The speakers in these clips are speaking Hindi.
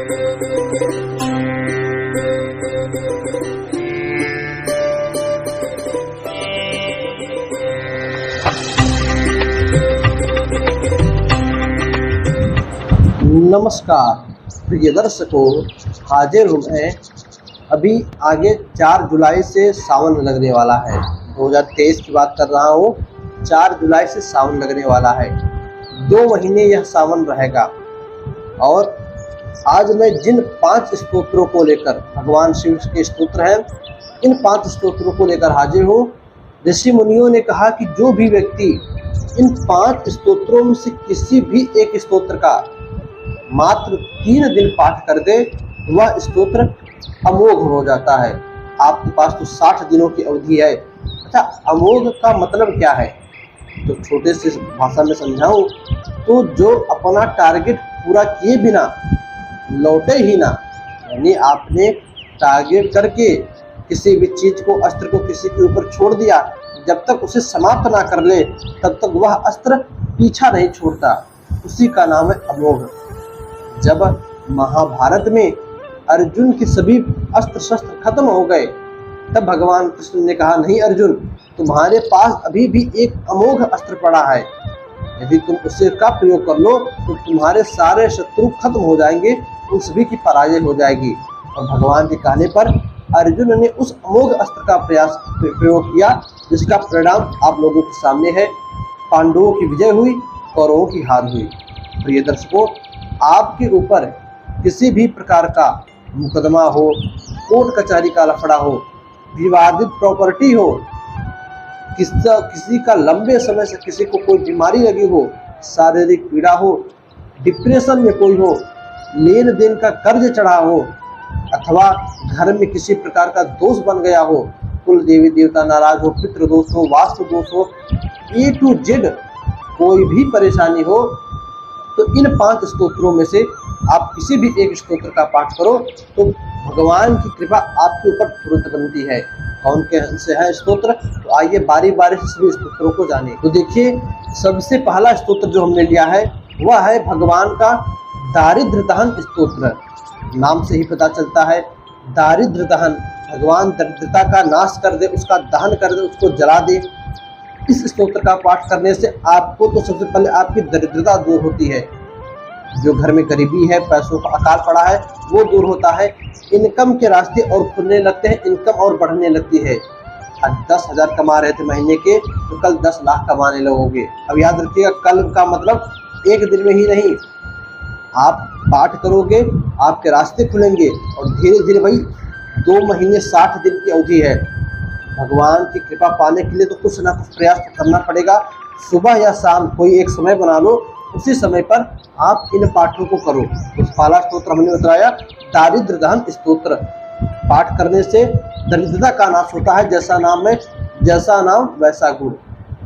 नमस्कार प्रिय दर्शकों, हाजिर हूँ मैं। अभी आगे 4 जुलाई से सावन लगने वाला है। 2023 की बात कर रहा हूँ। 4 जुलाई से सावन लगने वाला है। 2 महीने यह सावन रहेगा। और आज मैं जिन 5 स्तोत्रों को लेकर, भगवान शिव के स्तोत्र हैं, इन 5 स्तोत्रों को लेकर हाजिर हूँ। ऋषि मुनियों ने कहा कि जो भी व्यक्ति इन 5 स्तोत्रों में से किसी भी एक स्तोत्र का मात्र 3 दिन पाठ कर दे, वह स्तोत्र अमोघ हो जाता है। आपके पास तो 60 दिनों की अवधि है। अच्छा, अमोघ का मतलब क्या है? तो छोटे से भाषा में समझाऊं तो जो अपना टारगेट पूरा किए बिना लौटे ही ना, यानी आपने टारगेट करके किसी भी चीज को, अस्त्र को किसी के ऊपर छोड़ दिया, जब तक उसे समाप्त ना कर ले तब तक वह अस्त्र पीछा नहीं छोड़ता, उसी का नाम है अमोघ। जब महाभारत में अर्जुन के सभी अस्त्र शस्त्र खत्म हो गए, तब भगवान कृष्ण ने कहा, नहीं अर्जुन, तुम्हारे पास अभी भी एक अमोघ अस्त्र पड़ा है। यदि तुम उसे का प्रयोग कर लो तो तुम्हारे सारे शत्रु खत्म हो जाएंगे, उन सभी की पराजय हो जाएगी। और भगवान के कहने पर अर्जुन ने उस अमोघ अस्त्र का प्रयोग किया, जिसका परिणाम आप लोगों के सामने है। पांडवों की विजय हुई, कौरवों की हार हुई। प्रिय दर्शकों, आपके ऊपर किसी भी प्रकार का मुकदमा हो, कोर्ट कचहरी का लफड़ा हो, विवादित प्रॉपर्टी हो, किसी का लंबे समय से किसी को कोई बीमारी लगी हो, शारीरिक पीड़ा हो, डिप्रेशन में कोई हो, लेन देन का कर्ज चढ़ा हो, अथवा घर में किसी प्रकार का दोष बन गया हो, कुल देवी देवता नाराज हो, पितृ दोष हो, वास्तु दोष हो, A to Z कोई भी परेशानी हो, तो इन 5 स्तोत्रों में से आप किसी भी एक स्तोत्र का पाठ करो तो भगवान की कृपा आपके ऊपर तुरंत बनती है। कौन के से है स्तोत्र? तो आइए बारी बारी से सभी स्तोत्रों को जाने। तो देखिए, सबसे पहला स्तोत्र जो हमने लिया है वह है भगवान का दारिद्र दहन स्तोत्र। नाम से ही पता चलता है, दारिद्र दहन, भगवान दरिद्रता का नाश कर दे, उसका दहन कर दे, उसको जला दे। इस स्तोत्र का पाठ करने से आपको तो सबसे पहले आपकी दरिद्रता दूर होती है। जो घर में गरीबी है, पैसों का अकाल पड़ा है, वो दूर होता है। इनकम के रास्ते और खुलने लगते हैं, इनकम और बढ़ने लगती है। आज 10,000 कमा रहे थे महीने के, तो कल 10 लाख कमाने लगोगे। अब याद रखिएगा, कल का मतलब एक दिन में ही नहीं। आप पाठ करोगे, आपके रास्ते खुलेंगे और धीरे धीरे भाई 2 महीने 60 दिन की अवधि है। भगवान की कृपा पाने के लिए तो कुछ ना कुछ प्रयास करना पड़ेगा। सुबह या शाम कोई एक समय बना लो, उसी समय पर आप इन पाठों को करो। उस पहला स्तोत्र हमने बताया, दारिद्र दहन स्तोत्र। पाठ करने से दरिद्रता का नाश होता है। जैसा नाम है, जैसा नाम वैसा गुण।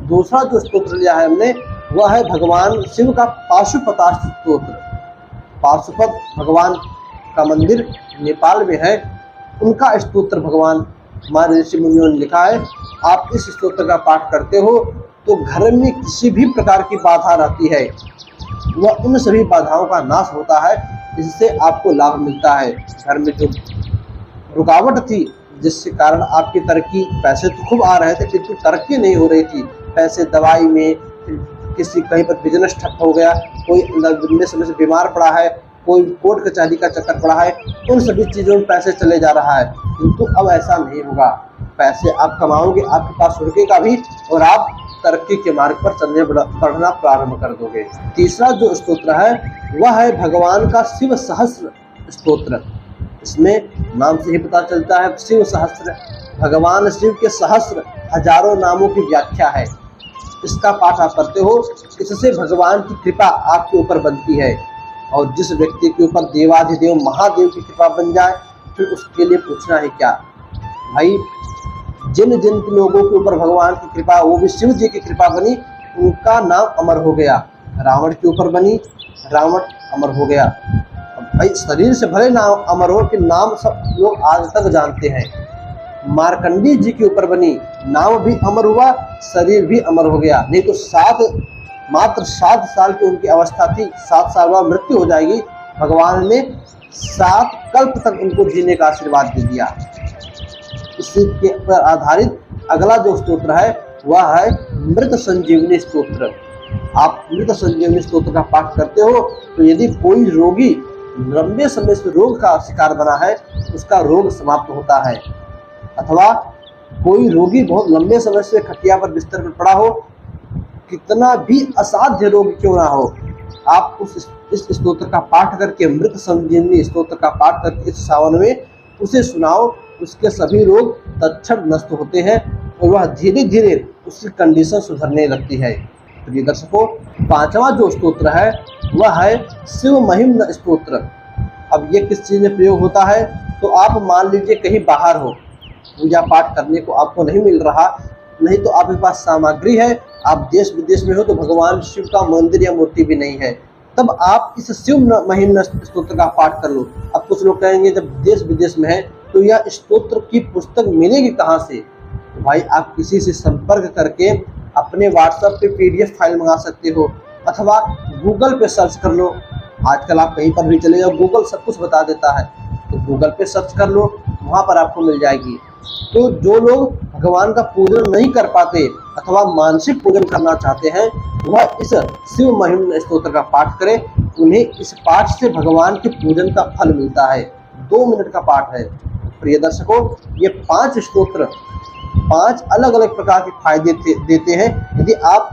दूसरा जो स्तोत्र लिया है हमने, वह है भगवान शिव का पाशुपतास्त्र स्तोत्र। पाशुपत भगवान का मंदिर नेपाल में है, उनका स्तोत्र भगवान हमारे ऋषि मुनियों ने लिखा है। आप इस स्तोत्र का पाठ करते हो तो घर में किसी भी प्रकार की बाधा रहती है, वह उन सभी बाधाओं का नाश होता है, जिससे आपको लाभ मिलता है। घर में जो रुकावट थी, जिसके कारण आपकी तरक्की, पैसे तो खूब आ रहे थे किंतु तरक्की नहीं हो रही थी, पैसे दवाई में, किसी कहीं पर बिजनेस ठप हो गया, कोई लंबे समय से बीमार पड़ा है, कोई कोर्ट कचहरी का चक्कर पड़ा है, उन सभी चीज़ों में पैसे चले जा रहा है। किंतु अब ऐसा नहीं होगा। पैसे आप कमाओगे, आपके पास रुकेगा भी और आप तरक्की के मार्ग पर चलने बढ़ना प्रारंभ कर दोगे। तीसरा जो स्तोत्र है वह है भगवान का शिव सहस्त्र स्तोत्र। इसमें नाम से ही पता चलता है, शिव सहस्त्र, भगवान शिव के सहस्त्र हजारों नामों की व्याख्या है। इसका पाठ आप करते हो, इससे भगवान की कृपा आपके ऊपर बनती है। और जिस व्यक्ति के ऊपर देवाधिदेव महादेव की कृपा बन जाए, फिर उसके लिए पूछना है क्या। भाई, जिन जिन लोगों के ऊपर भगवान की कृपा, वो भी शिव जी की कृपा बनी, उनका नाम अमर हो गया। रावण के ऊपर बनी, रावण अमर हो गया। भाई, शरीर से भले नाम अमर हो, कि नाम सब लोग आज तक जानते हैं। मार्कंडी जी के ऊपर बनी, नाम भी अमर हुआ, शरीर भी अमर हो गया। नहीं तो मात्र 7 साल की उनकी अवस्था थी, 7 साल बाद मृत्यु हो जाएगी। भगवान ने 7 कल्प तक उनको जीने का आशीर्वाद दे दिया। इसी के पर आधारित अगला जो स्तोत्र है वह है मृत संजीवनी स्तोत्र। आप मृत संजीवनी स्तोत्र का पाठ करते हो तो यदि कोई रोगी लंबे समय से रोग का शिकार बना है, उसका रोग समाप्त होता है, अथवा कोई रोगी बहुत लंबे समय से खटिया पर बिस्तर पर पड़ा हो, कितना भी असाध्य रोग क्यों ना हो, आप इस स्तोत्र का पाठ करके, मृत संजीवनी स्तोत्र का पाठ करके इस सावन में उसे सुनाओ, उसके सभी रोग तत्क्षण नष्ट होते हैं और वह धीरे धीरे उसकी कंडीशन सुधरने लगती है। प्रिय दर्शकों, 5वां जो स्तोत्र है वह है शिव महिम्न स्तोत्र। अब ये किस चीज़ में प्रयोग होता है, तो आप मान लीजिए कहीं बाहर हो, पूजा पाठ करने को आपको नहीं मिल रहा, नहीं तो आपके पास सामग्री है, आप देश विदेश में हो तो भगवान शिव का मंदिर या मूर्ति भी नहीं है, तब आप इस शिव महिम्न स्तोत्र का पाठ कर लो। अब कुछ लोग कहेंगे जब देश विदेश में है तो यह स्तोत्र की पुस्तक मिलेगी कहाँ से? तो भाई आप किसी से संपर्क करके अपने व्हाट्सएप पे PDF फाइल मंगा सकते हो, अथवा गूगल पे सर्च कर लो। आजकल आप कहीं पर भी चले जाओ, गूगल सब कुछ बता देता है, तो गूगल पे सर्च कर लो, वहाँ पर आपको मिल जाएगी। तो जो लोग भगवान का पूजन नहीं कर पाते अथवा मानसिक पूजन करना चाहते हैं, वह इस शिव महिम्न स्तोत्र का पाठ करें। उन्हें इस पाठ से भगवान के पूजन का फल मिलता है। 2 मिनट का पाठ है। प्रिय दर्शकों, ये 5 स्तोत्र 5 अलग अलग प्रकार के फायदे देते हैं। यदि आप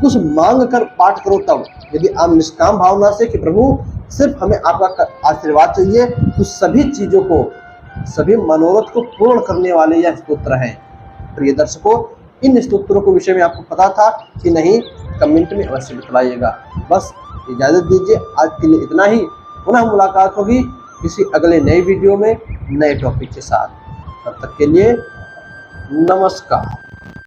कुछ मांग कर पाठ करो तब, यदि आप निष्काम भावना से कि प्रभु सिर्फ हमें आपका आशीर्वाद चाहिए, तो सभी चीज़ों को, सभी मनोरथ को पूर्ण करने वाले यह स्तोत्र हैं। प्रिय दर्शकों, इन स्तोत्रों के विषय में आपको पता था कि नहीं, कमेंट में अवश्य बताइएगा। बस इजाज़त दीजिए, आज के लिए इतना ही। पुनः मुलाकात होगी किसी अगले नए वीडियो में नए टॉपिक के साथ। तब तक के लिए नमस्कार।